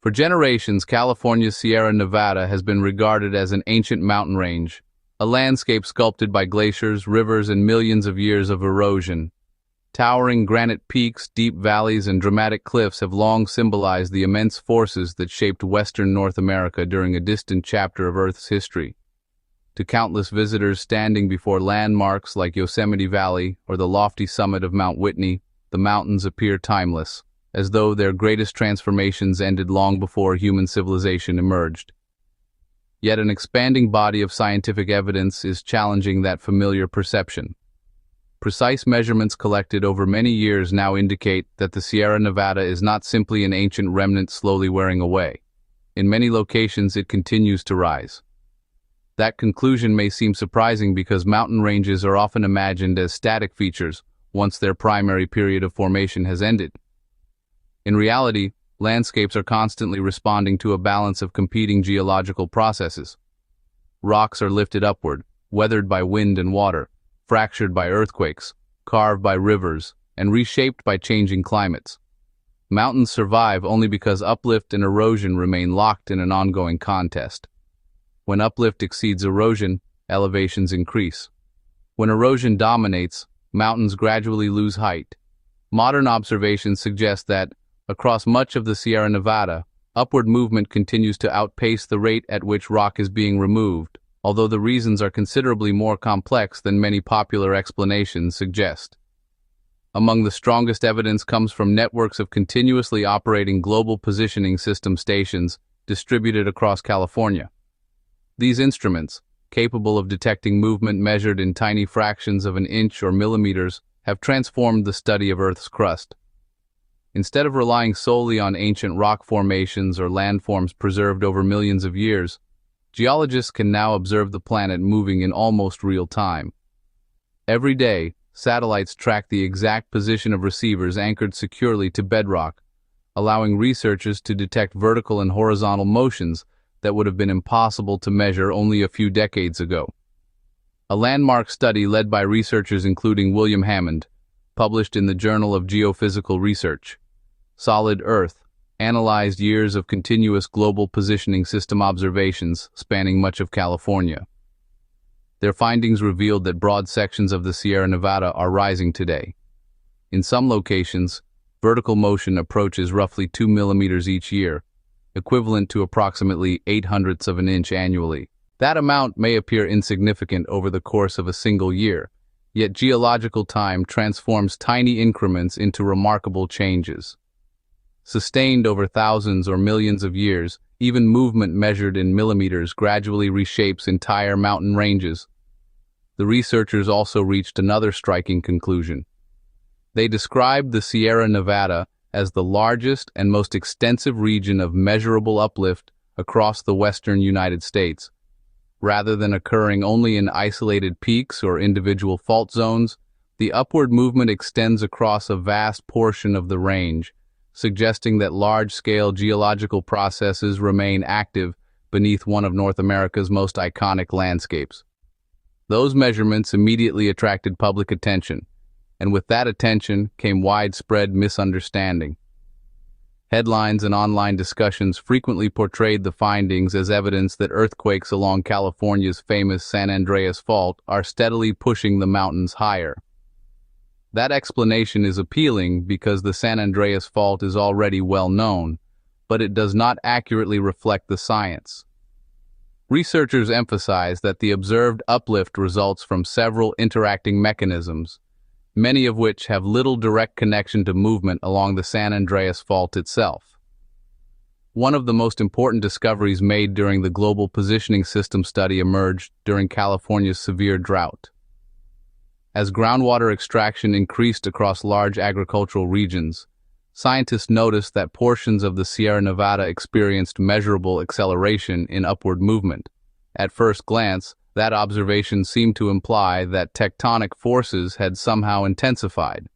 For generations, California's Sierra Nevada has been regarded as an ancient mountain range, a landscape sculpted by glaciers, rivers, and millions of years of erosion. Towering granite peaks, deep valleys, and dramatic cliffs have long symbolized the immense forces that shaped western North America during a distant chapter of Earth's history. To countless visitors standing before landmarks like Yosemite Valley or the lofty summit of Mount Whitney, the mountains appear timeless, as though their greatest transformations ended long before human civilization emerged. Yet an expanding body of scientific evidence is challenging that familiar perception. Precise measurements collected over many years now indicate that the Sierra Nevada is not simply an ancient remnant slowly wearing away. In many locations, it continues to rise. That conclusion may seem surprising because mountain ranges are often imagined as static features once their primary period of formation has ended. In reality, landscapes are constantly responding to a balance of competing geological processes. Rocks are lifted upward, weathered by wind and water, fractured by earthquakes, carved by rivers, and reshaped by changing climates. Mountains survive only because uplift and erosion remain locked in an ongoing contest. When uplift exceeds erosion, elevations increase. When erosion dominates, mountains gradually lose height. Modern observations suggest that, across much of the Sierra Nevada, upward movement continues to outpace the rate at which rock is being removed, although the reasons are considerably more complex than many popular explanations suggest. Among the strongest evidence comes from networks of continuously operating global positioning system stations distributed across California. These instruments, capable of detecting movement measured in tiny fractions of an inch or millimeters, have transformed the study of Earth's crust. Instead of relying solely on ancient rock formations or landforms preserved over millions of years, geologists can now observe the planet moving in almost real time. Every day, satellites track the exact position of receivers anchored securely to bedrock, allowing researchers to detect vertical and horizontal motions that would have been impossible to measure only a few decades ago. A landmark study led by researchers including William Hammond, published in the Journal of Geophysical Research, Solid Earth, analyzed years of continuous global positioning system observations spanning much of California. Their findings revealed that broad sections of the Sierra Nevada are rising today. In some locations, vertical motion approaches roughly 2 millimeters each year, equivalent to approximately 0.08 of an inch annually. That amount may appear insignificant over the course of a single year, yet geological time transforms tiny increments into remarkable changes. Sustained over thousands or millions of years, even movement measured in millimeters gradually reshapes entire mountain ranges. The researchers also reached another striking conclusion. They described the Sierra Nevada as the largest and most extensive region of measurable uplift across the western United States. Rather than occurring only in isolated peaks or individual fault zones, the upward movement extends across a vast portion of the range, suggesting that large-scale geological processes remain active beneath one of North America's most iconic landscapes. Those measurements immediately attracted public attention, and with that attention came widespread misunderstanding. Headlines and online discussions frequently portrayed the findings as evidence that earthquakes along California's famous San Andreas Fault are steadily pushing the mountains higher. That explanation is appealing because the San Andreas Fault is already well known, but it does not accurately reflect the science. Researchers emphasize that the observed uplift results from several interacting mechanisms, many of which have little direct connection to movement along the San Andreas Fault itself. One of the most important discoveries made during the Global Positioning System study emerged during California's severe drought. As groundwater extraction increased across large agricultural regions, scientists noticed that portions of the Sierra Nevada experienced measurable acceleration in upward movement. At first glance, that observation seemed to imply that tectonic forces had somehow intensified.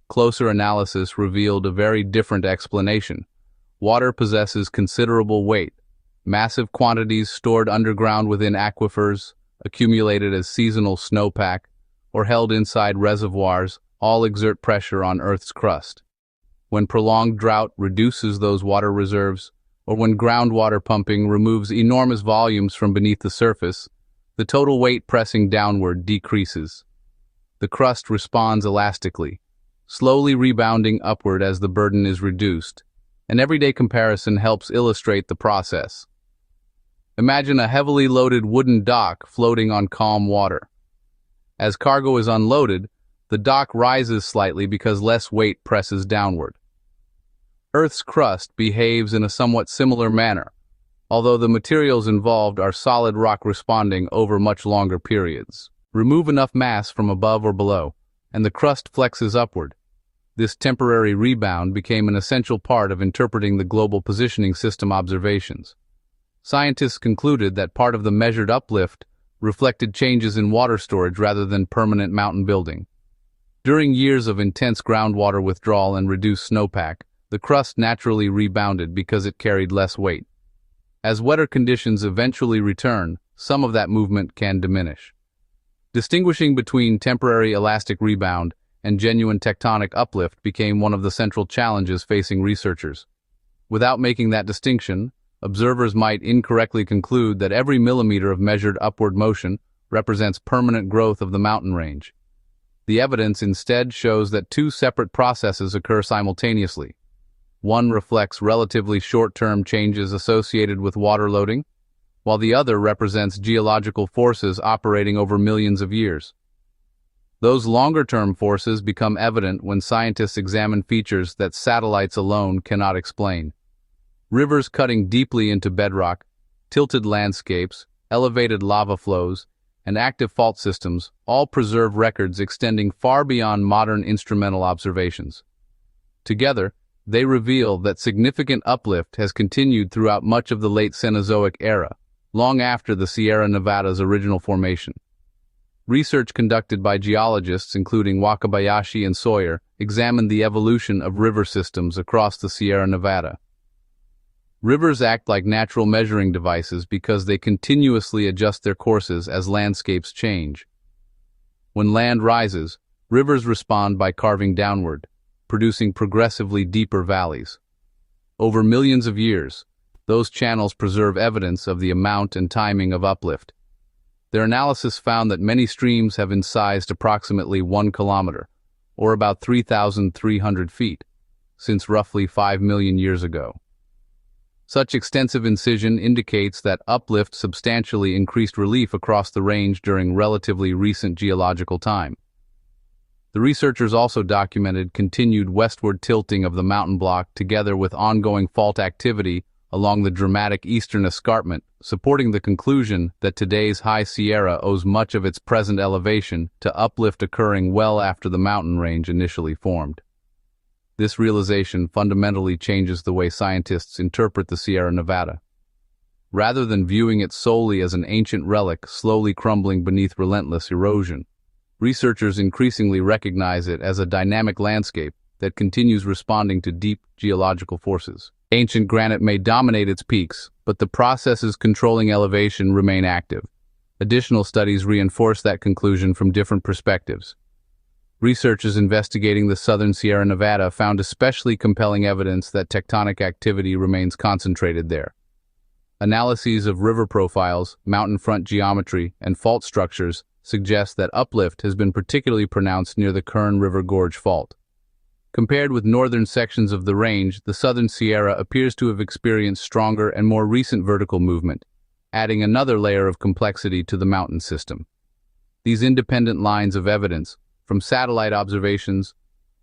Closer analysis revealed a very different explanation. Water possesses considerable weight. Massive quantities stored underground within aquifers, accumulated as seasonal snowpack, or held inside reservoirs, all exert pressure on Earth's crust. When prolonged drought reduces those water reserves, or when groundwater pumping removes enormous volumes from beneath the surface, the total weight pressing downward decreases. The crust responds elastically, slowly rebounding upward as the burden is reduced. An everyday comparison helps illustrate the process. Imagine a heavily loaded wooden dock floating on calm water. As cargo is unloaded, the dock rises slightly because less weight presses downward. Earth's crust behaves in a somewhat similar manner, although the materials involved are solid rock responding over much longer periods. Remove enough mass from above or below, and the crust flexes upward. This temporary rebound became an essential part of interpreting the global positioning system observations. Scientists concluded that part of the measured uplift reflected changes in water storage rather than permanent mountain building. During years of intense groundwater withdrawal and reduced snowpack, the crust naturally rebounded because it carried less weight. As wetter conditions eventually return, some of that movement can diminish. Distinguishing between temporary elastic rebound and genuine tectonic uplift became one of the central challenges facing researchers. Without making that distinction, observers might incorrectly conclude that every millimeter of measured upward motion represents permanent growth of the mountain range. The evidence instead shows that two separate processes occur simultaneously. One reflects relatively short-term changes associated with water loading, while the other represents geological forces operating over millions of years. Those longer-term forces become evident when scientists examine features that satellites alone cannot explain. Rivers cutting deeply into bedrock, tilted landscapes, elevated lava flows, and active fault systems all preserve records extending far beyond modern instrumental observations. Together, they reveal that significant uplift has continued throughout much of the late Cenozoic era, long after the Sierra Nevada's original formation. Research conducted by geologists including Wakabayashi and Sawyer examined the evolution of river systems across the Sierra Nevada. Rivers act like natural measuring devices because they continuously adjust their courses as landscapes change. When land rises, rivers respond by carving downward, producing progressively deeper valleys. Over millions of years, those channels preserve evidence of the amount and timing of uplift. Their analysis found that many streams have incised approximately 1 kilometer, or about 3,300 feet, since roughly 5 million years ago. Such extensive incision indicates that uplift substantially increased relief across the range during relatively recent geological time. The researchers also documented continued westward tilting of the mountain block together with ongoing fault activity along the dramatic eastern escarpment, supporting the conclusion that today's High Sierra owes much of its present elevation to uplift occurring well after the mountain range initially formed. This realization fundamentally changes the way scientists interpret the Sierra Nevada. Rather than viewing it solely as an ancient relic slowly crumbling beneath relentless erosion, researchers increasingly recognize it as a dynamic landscape that continues responding to deep geological forces. Ancient granite may dominate its peaks, but the processes controlling elevation remain active. Additional studies reinforce that conclusion from different perspectives. Researchers investigating the southern Sierra Nevada found especially compelling evidence that tectonic activity remains concentrated there. Analyses of river profiles, mountain front geometry, and fault structures suggest that uplift has been particularly pronounced near the Kern River Gorge Fault. Compared with northern sections of the range, the southern Sierra appears to have experienced stronger and more recent vertical movement, adding another layer of complexity to the mountain system. These independent lines of evidence, from satellite observations,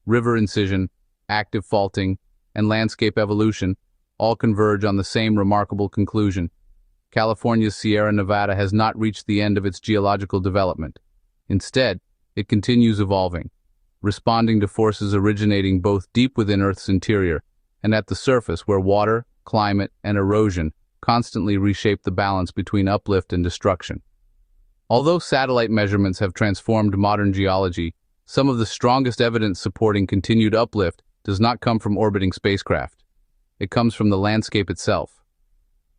river incision, active faulting, and landscape evolution, all converge on the same remarkable conclusion. California's Sierra Nevada has not reached the end of its geological development. Instead, it continues evolving, responding to forces originating both deep within Earth's interior and at the surface where water, climate, and erosion constantly reshape the balance between uplift and destruction. Although satellite measurements have transformed modern geology, some of the strongest evidence supporting continued uplift does not come from orbiting spacecraft. It comes from the landscape itself.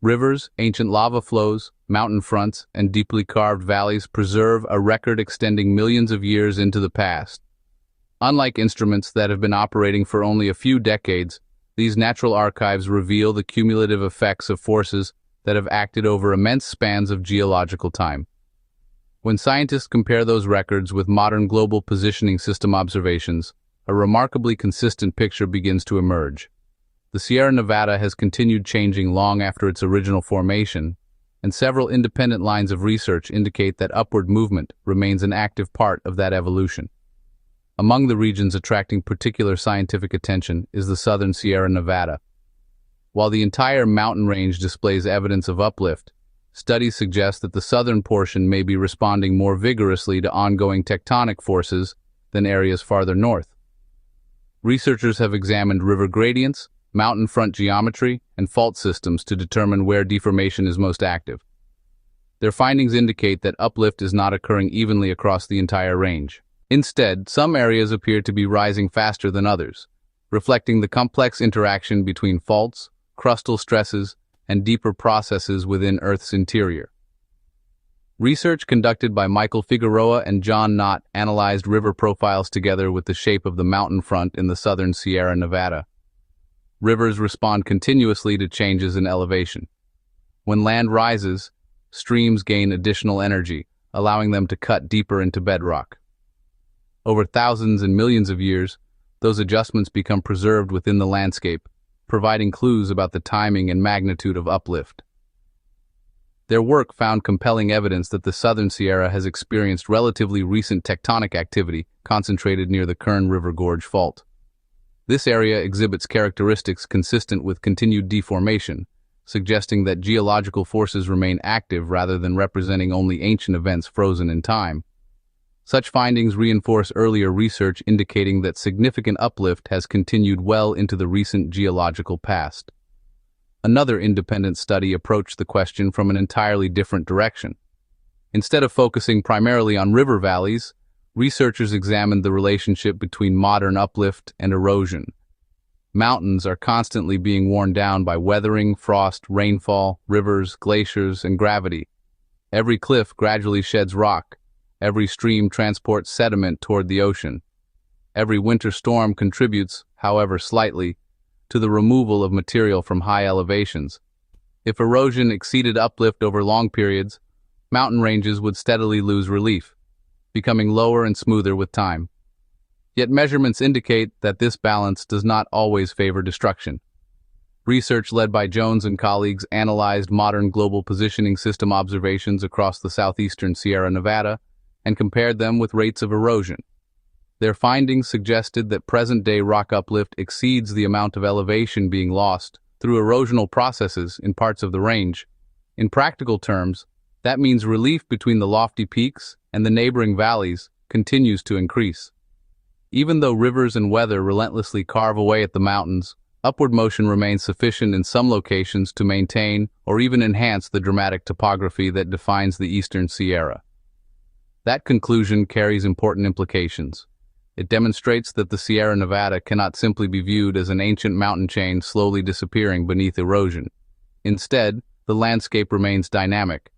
Rivers, ancient lava flows, mountain fronts, and deeply carved valleys preserve a record extending millions of years into the past. Unlike instruments that have been operating for only a few decades, These natural archives reveal the cumulative effects of forces that have acted over immense spans of geological time. When scientists compare those records with modern global positioning system observations, a remarkably consistent picture begins to emerge. The Sierra Nevada has continued changing long after its original formation, and several independent lines of research indicate that upward movement remains an active part of that evolution. Among the regions attracting particular scientific attention is the southern Sierra Nevada. While the entire mountain range displays evidence of uplift, studies suggest that the southern portion may be responding more vigorously to ongoing tectonic forces than areas farther north. Researchers have examined river gradients, mountain front geometry, and fault systems to determine where deformation is most active. Their findings indicate that uplift is not occurring evenly across the entire range. Instead, some areas appear to be rising faster than others, reflecting the complex interaction between faults, crustal stresses, and deeper processes within Earth's interior. Research conducted by Michael Figueroa and John Knott analyzed river profiles together with the shape of the mountain front in the southern Sierra Nevada. Rivers respond continuously to changes in elevation. When land rises, streams gain additional energy, allowing them to cut deeper into bedrock. Over thousands and millions of years, those adjustments become preserved within the landscape, providing clues about the timing and magnitude of uplift. Their work found compelling evidence that the southern Sierra has experienced relatively recent tectonic activity concentrated near the Kern River Gorge Fault. This area exhibits characteristics consistent with continued deformation, suggesting that geological forces remain active rather than representing only ancient events frozen in time. Such findings reinforce earlier research indicating that significant uplift has continued well into the recent geological past. Another independent study approached the question from an entirely different direction. Instead of focusing primarily on river valleys, researchers examined the relationship between modern uplift and erosion. Mountains are constantly being worn down by weathering, frost, rainfall, rivers, glaciers, and gravity. Every cliff gradually sheds rock. Every stream transports sediment toward the ocean. Every winter storm contributes, however slightly, to the removal of material from high elevations. If erosion exceeded uplift over long periods, mountain ranges would steadily lose relief, becoming lower and smoother with time. Yet measurements indicate that this balance does not always favor destruction. Research led by Jones and colleagues analyzed modern global positioning system observations across the southeastern Sierra Nevada and compared them with rates of erosion. Their findings suggested that present-day rock uplift exceeds the amount of elevation being lost through erosional processes in parts of the range. In practical terms, that means relief between the lofty peaks and the neighboring valleys continues to increase. Even though rivers and weather relentlessly carve away at the mountains, upward motion remains sufficient in some locations to maintain or even enhance the dramatic topography that defines the eastern Sierra. That conclusion carries important implications. It demonstrates that the Sierra Nevada cannot simply be viewed as an ancient mountain chain slowly disappearing beneath erosion. Instead, the landscape remains dynamic,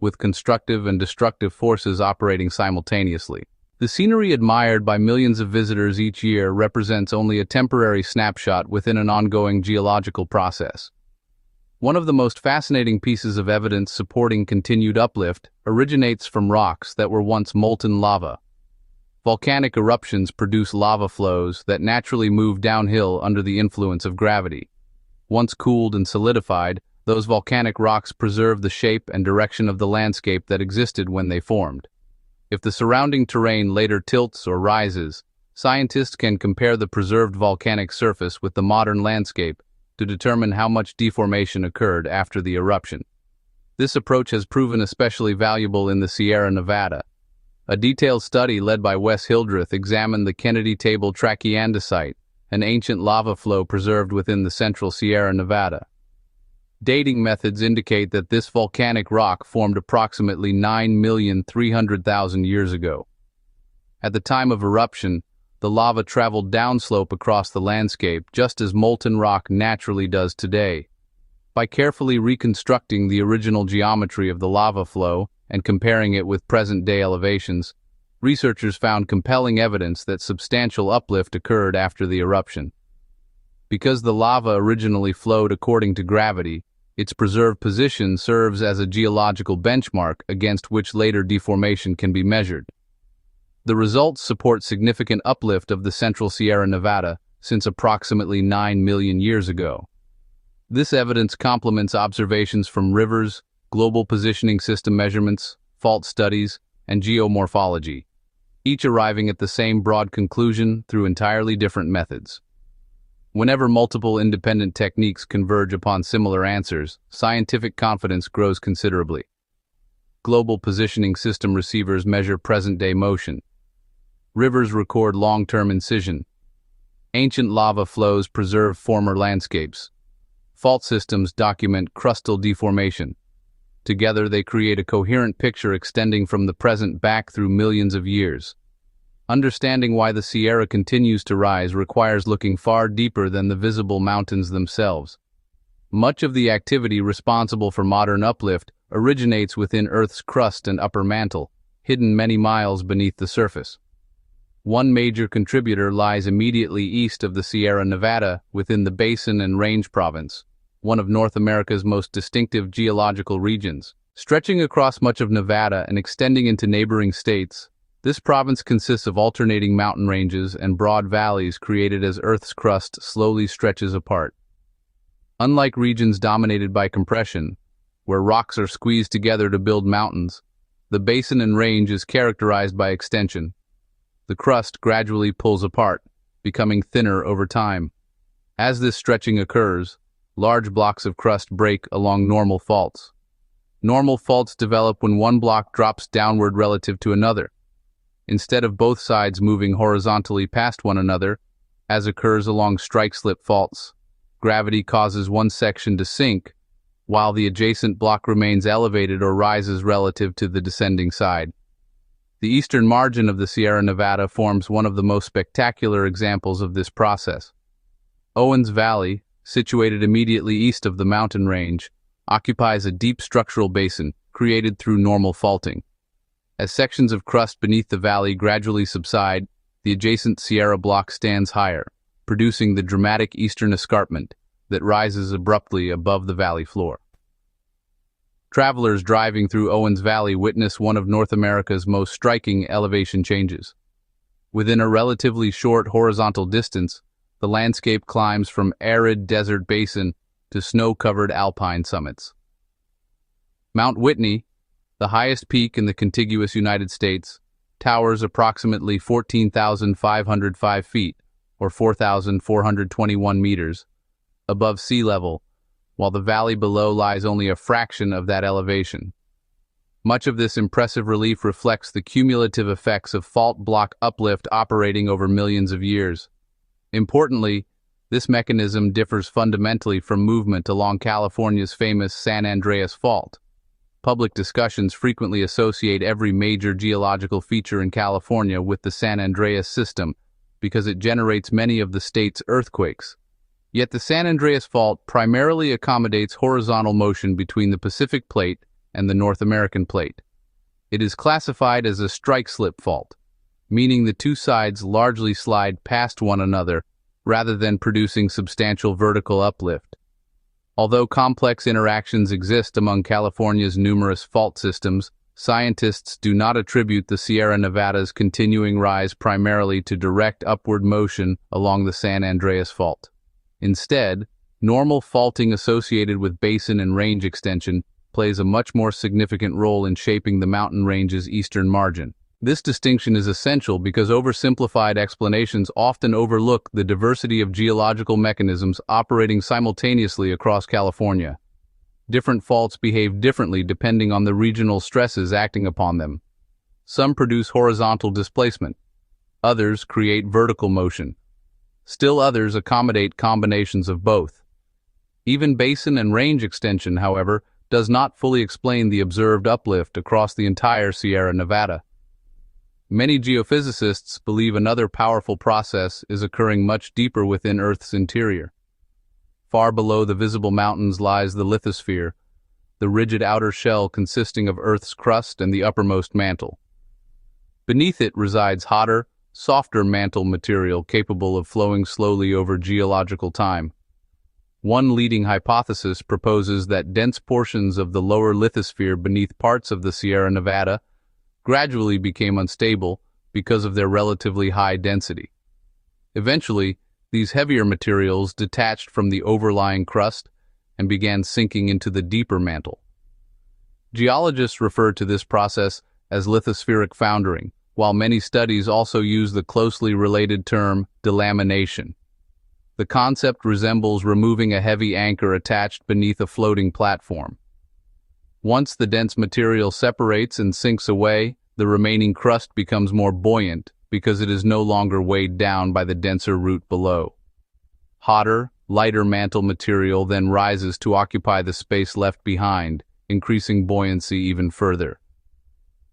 with constructive and destructive forces operating simultaneously. The scenery admired by millions of visitors each year represents only a temporary snapshot within an ongoing geological process. One of the most fascinating pieces of evidence supporting continued uplift originates from rocks that were once molten lava. Volcanic eruptions produce lava flows that naturally move downhill under the influence of gravity. Once cooled and solidified, those volcanic rocks preserve the shape and direction of the landscape that existed when they formed. If the surrounding terrain later tilts or rises, scientists can compare the preserved volcanic surface with the modern landscape to determine how much deformation occurred after the eruption. This approach has proven especially valuable in the Sierra Nevada. A detailed study led by Wes Hildreth examined the Kennedy Table trachyandesite, an ancient lava flow preserved within the central Sierra Nevada. Dating methods indicate that this volcanic rock formed approximately 9,300,000 years ago. At the time of eruption, the lava traveled downslope across the landscape just as molten rock naturally does today. By carefully reconstructing the original geometry of the lava flow and comparing it with present-day elevations, researchers found compelling evidence that substantial uplift occurred after the eruption. Because the lava originally flowed according to gravity, its preserved position serves as a geological benchmark against which later deformation can be measured. The results support significant uplift of the Central Sierra Nevada since approximately 9 million years ago. This evidence complements observations from rivers, global positioning system measurements, fault studies, and geomorphology, each arriving at the same broad conclusion through entirely different methods. Whenever multiple independent techniques converge upon similar answers, scientific confidence grows considerably. Global positioning system receivers measure present-day motion. Rivers record long-term incision. Ancient lava flows preserve former landscapes. Fault systems document crustal deformation. Together they create a coherent picture extending from the present back through millions of years. Understanding why the Sierra continues to rise requires looking far deeper than the visible mountains themselves. Much of the activity responsible for modern uplift originates within Earth's crust and upper mantle, hidden many miles beneath the surface. One major contributor lies immediately east of the Sierra Nevada within the Basin and Range Province, one of North America's most distinctive geological regions. Stretching across much of Nevada and extending into neighboring states, this province consists of alternating mountain ranges and broad valleys created as Earth's crust slowly stretches apart. Unlike regions dominated by compression, where rocks are squeezed together to build mountains, the basin and range is characterized by extension. The crust gradually pulls apart, becoming thinner over time. As this stretching occurs, large blocks of crust break along normal faults. Normal faults develop when one block drops downward relative to another. Instead of both sides moving horizontally past one another, as occurs along strike-slip faults, gravity causes one section to sink, while the adjacent block remains elevated or rises relative to the descending side. The eastern margin of the Sierra Nevada forms one of the most spectacular examples of this process. Owens Valley, situated immediately east of the mountain range, occupies a deep structural basin created through normal faulting. As sections of crust beneath the valley gradually subside, the adjacent Sierra block stands higher, producing the dramatic eastern escarpment that rises abruptly above the valley floor. Travelers driving through Owens Valley witness one of North America's most striking elevation changes. Within a relatively short horizontal distance, the landscape climbs from arid desert basin to snow-covered alpine summits. Mount Whitney, the highest peak in the contiguous United States, towers approximately 14,505 feet, or 4,421 meters, above sea level, while the valley below lies only a fraction of that elevation. Much of this impressive relief reflects the cumulative effects of fault block uplift operating over millions of years. Importantly, this mechanism differs fundamentally from movement along California's famous San Andreas Fault. Public discussions frequently associate every major geological feature in California with the San Andreas system because it generates many of the state's earthquakes. Yet the San Andreas Fault primarily accommodates horizontal motion between the Pacific Plate and the North American Plate. It is classified as a strike-slip fault, meaning the two sides largely slide past one another rather than producing substantial vertical uplift. Although complex interactions exist among California's numerous fault systems, scientists do not attribute the Sierra Nevada's continuing rise primarily to direct upward motion along the San Andreas Fault. Instead, normal faulting associated with basin and range extension plays a much more significant role in shaping the mountain range's eastern margin. This distinction is essential because oversimplified explanations often overlook the diversity of geological mechanisms operating simultaneously across California. Different faults behave differently depending on the regional stresses acting upon them. Some produce horizontal displacement. Others create vertical motion. Still others accommodate combinations of both. Even basin and range extension, however, does not fully explain the observed uplift across the entire Sierra Nevada. Many geophysicists believe another powerful process is occurring much deeper within Earth's interior. Far below the visible mountains lies the lithosphere, the rigid outer shell consisting of Earth's crust and the uppermost mantle. Beneath it resides hotter, softer mantle material capable of flowing slowly over geological time. One leading hypothesis proposes that dense portions of the lower lithosphere beneath parts of the Sierra Nevada gradually became unstable because of their relatively high density. Eventually, these heavier materials detached from the overlying crust and began sinking into the deeper mantle. Geologists refer to this process as lithospheric foundering, while many studies also use the closely related term delamination. The concept resembles removing a heavy anchor attached beneath a floating platform. Once the dense material separates and sinks away, the remaining crust becomes more buoyant because it is no longer weighed down by the denser root below. Hotter, lighter mantle material then rises to occupy the space left behind, increasing buoyancy even further.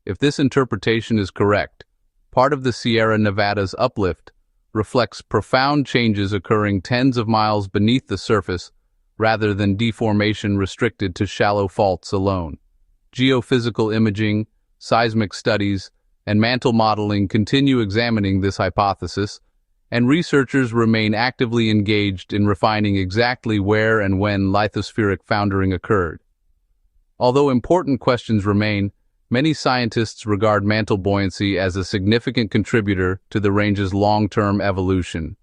If this interpretation is correct, part of the Sierra Nevada's uplift reflects profound changes occurring tens of miles beneath the surface rather than deformation restricted to shallow faults alone. Geophysical imaging, seismic studies, and mantle modeling continue examining this hypothesis, and researchers remain actively engaged in refining exactly where and when lithospheric foundering occurred. Although important questions remain, many scientists regard mantle buoyancy as a significant contributor to the range's long-term evolution.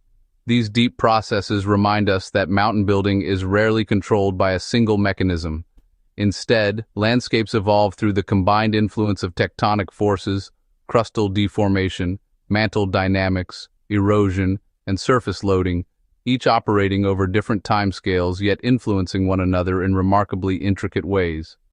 These deep processes remind us that mountain building is rarely controlled by a single mechanism. Instead, landscapes evolve through the combined influence of tectonic forces, crustal deformation, mantle dynamics, erosion, and surface loading, each operating over different timescales yet influencing one another in remarkably intricate ways.